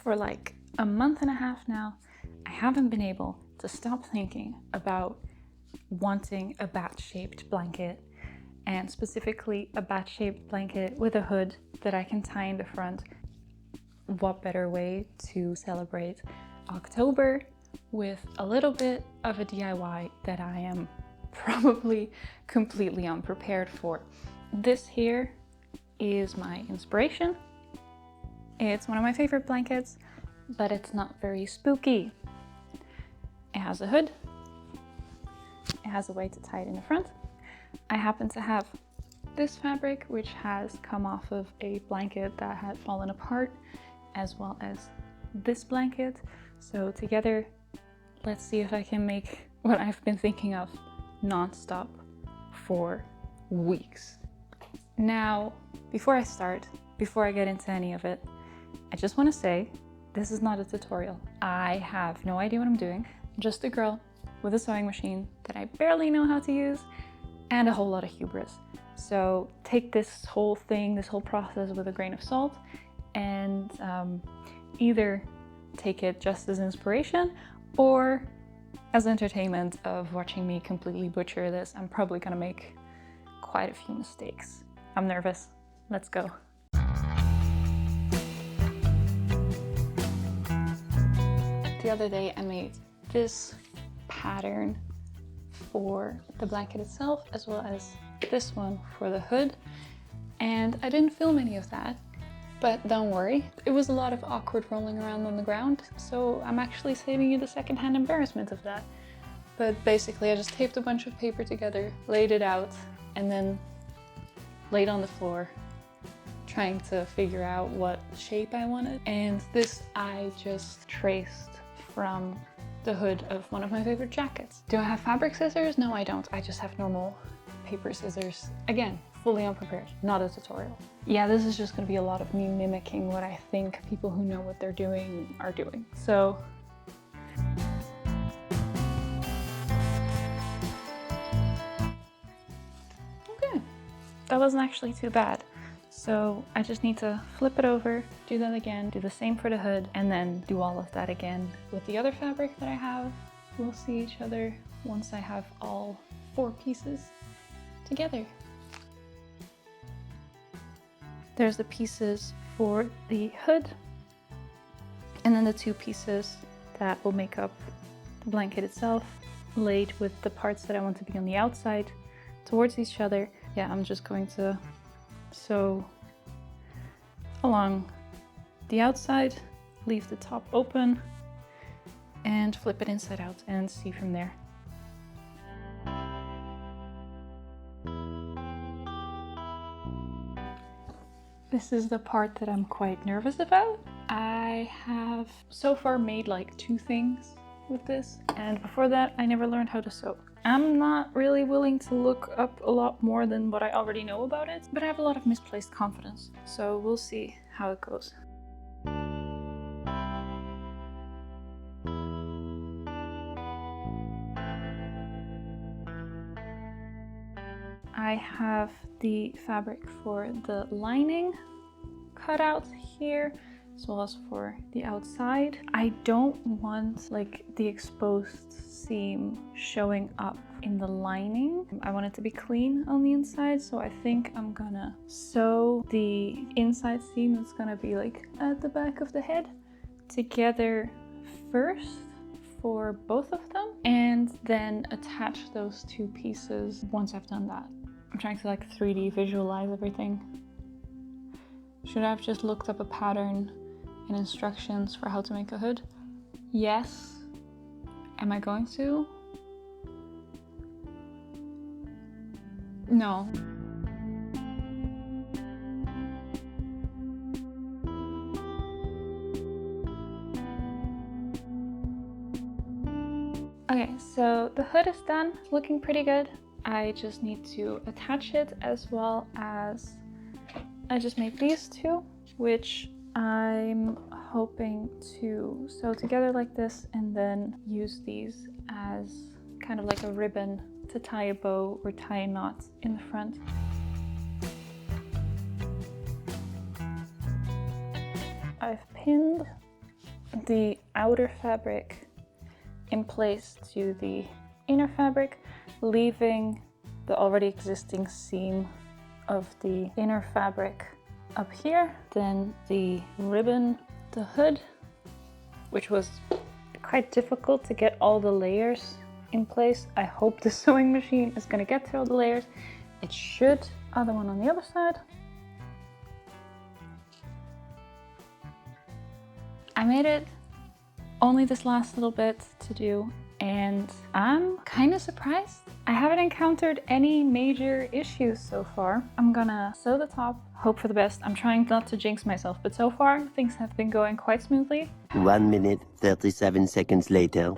For like a month and a half now, I haven't been able to stop thinking about wanting a bat-shaped blanket, and specifically a bat-shaped blanket with a hood that I can tie in the front. What better way to celebrate October with a little bit of a DIY that I am probably completely unprepared for. This here is my inspiration. It's one of my favorite blankets, but it's not very spooky. It has a hood. It has a way to tie it in the front. I happen to have this fabric, which has come off of a blanket that had fallen apart, as well as this blanket. So together, let's see if I can make what I've been thinking of non-stop for weeks. Now, before I get into any of it, I just want to say, this is not a tutorial. I have no idea what I'm doing. I'm just a girl with a sewing machine that I barely know how to use and a whole lot of hubris. So take this whole thing, this whole process with a grain of salt, and either take it just as inspiration or as entertainment of watching me completely butcher this. I'm probably gonna make quite a few mistakes. I'm nervous. Let's go. The other day I made this pattern for the blanket itself, as well as this one for the hood, and I didn't film any of that, but don't worry, it was a lot of awkward rolling around on the ground, so I'm actually saving you the secondhand embarrassment of that. But basically I just taped a bunch of paper together, laid it out, and then laid on the floor trying to figure out what shape I wanted. And this I just traced from the hood of one of my favorite jackets. Do I have fabric scissors? No, I don't. I just have normal paper scissors. Again, fully unprepared, not a tutorial. Yeah, this is just gonna be a lot of me mimicking what I think people who know what they're doing are doing. So okay, that wasn't actually too bad. So I just need to flip it over, do that again, do the same for the hood, and then do all of that again with the other fabric that I have. We'll see each other once I have all 4 pieces together. There's the pieces for the hood, and then the 2 pieces that will make up the blanket itself, laid with the parts that I want to be on the outside towards each other. Yeah, I'm just going to sew along the outside, leave the top open, and flip it inside out and see from there. This is the part that I'm quite nervous about. I have so far made like 2 things with this, and before that I never learned how to sew. I'm not really willing to look up a lot more than what I already know about it, but I have a lot of misplaced confidence, so we'll see how it goes. I have the fabric for the lining cut out here, as well as for the outside. I don't want like the exposed seam showing up in the lining. I want it to be clean on the inside, so I think I'm gonna sew the inside seam that's gonna be like at the back of the head together first for both of them, and then attach those 2 pieces once I've done that. I'm trying to like 3D visualize everything. Should I have just looked up a pattern and instructions for how to make a hood? Yes. Am I going to? No. Okay, so the hood is done, looking pretty good. I just need to attach it, as well as I just made these 2, which I'm hoping to sew together like this and then use these as kind of like a ribbon to tie a bow or tie a knot in the front. I've pinned the outer fabric in place to the inner fabric, leaving the already existing seam of the inner fabric up here. Then the ribbon, the hood, which was quite difficult to get all the layers in place. I hope the sewing machine is gonna get through all the layers. It should. Other one on the other side. I made it. Only this last little bit to do, and I'm kind of surprised. I haven't encountered any major issues so far. I'm gonna sew the top, hope for the best. I'm trying not to jinx myself, but so far things have been going quite smoothly. 1 minute, 37 seconds later.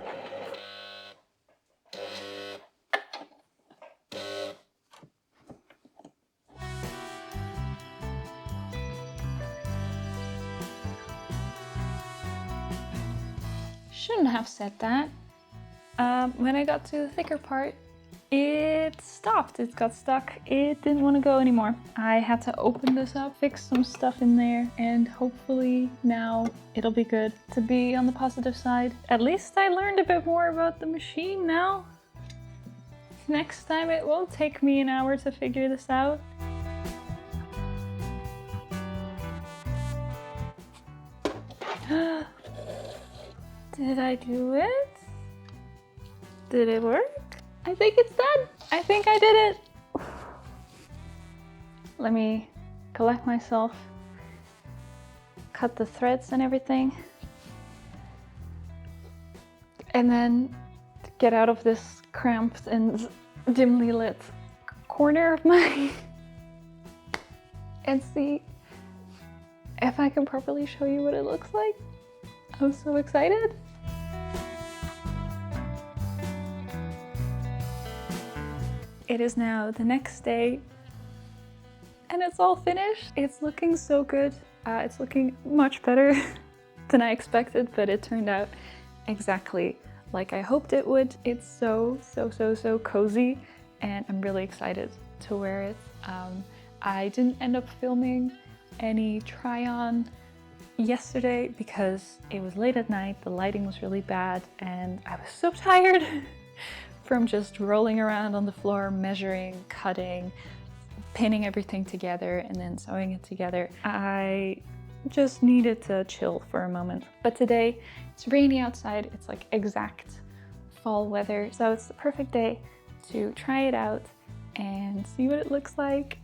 Shouldn't have said that. When I got to the thicker part, it stopped. It got stuck. It didn't want to go anymore. I had to open this up, fix some stuff in there, and hopefully now it'll be good. To be on the positive side, at least I learned a bit more about the machine now. Next time it won't take me an hour to figure this out. Did I do it? Did it work? I think it's done. I think I did it. Let me collect myself, cut the threads and everything, and then get out of this cramped and dimly lit corner of mine and see if I can properly show you what it looks like. I'm so excited. It is now the next day and it's all finished. It's looking so good. It's looking much better than I expected, but it turned out exactly like I hoped it would. It's so cozy and I'm really excited to wear it. I didn't end up filming any try-on yesterday because it was late at night, the lighting was really bad, and I was so tired from just rolling around on the floor, measuring, cutting, pinning everything together, and then sewing it together. I just needed to chill for a moment. But today, it's rainy outside, it's like exact fall weather, so it's the perfect day to try it out and see what it looks like.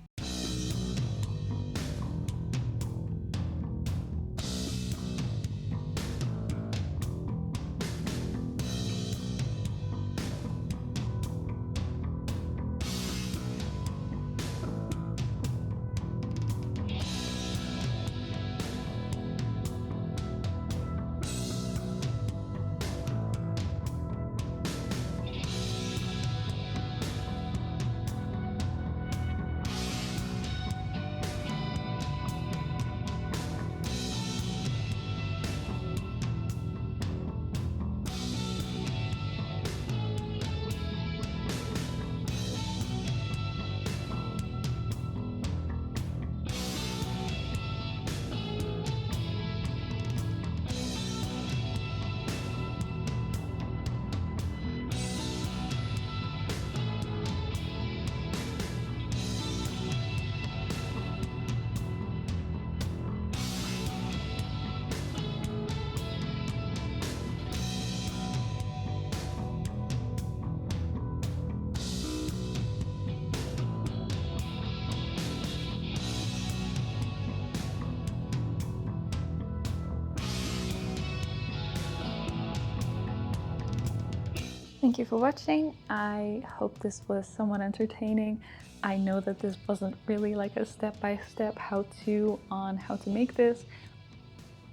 Thank you for watching. I hope this was somewhat entertaining. I know that this wasn't really like a step-by-step how-to on how to make this,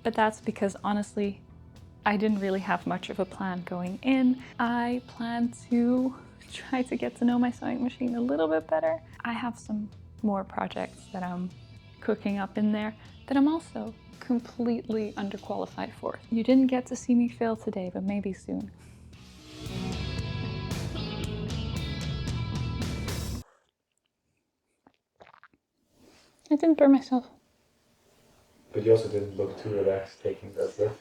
but that's because honestly, I didn't really have much of a plan going in. I plan to try to get to know my sewing machine a little bit better. I have some more projects that I'm cooking up in there that I'm also completely underqualified for. You didn't get to see me fail today, but maybe soon. I didn't burn myself. But you also didn't look too relaxed taking that stuff.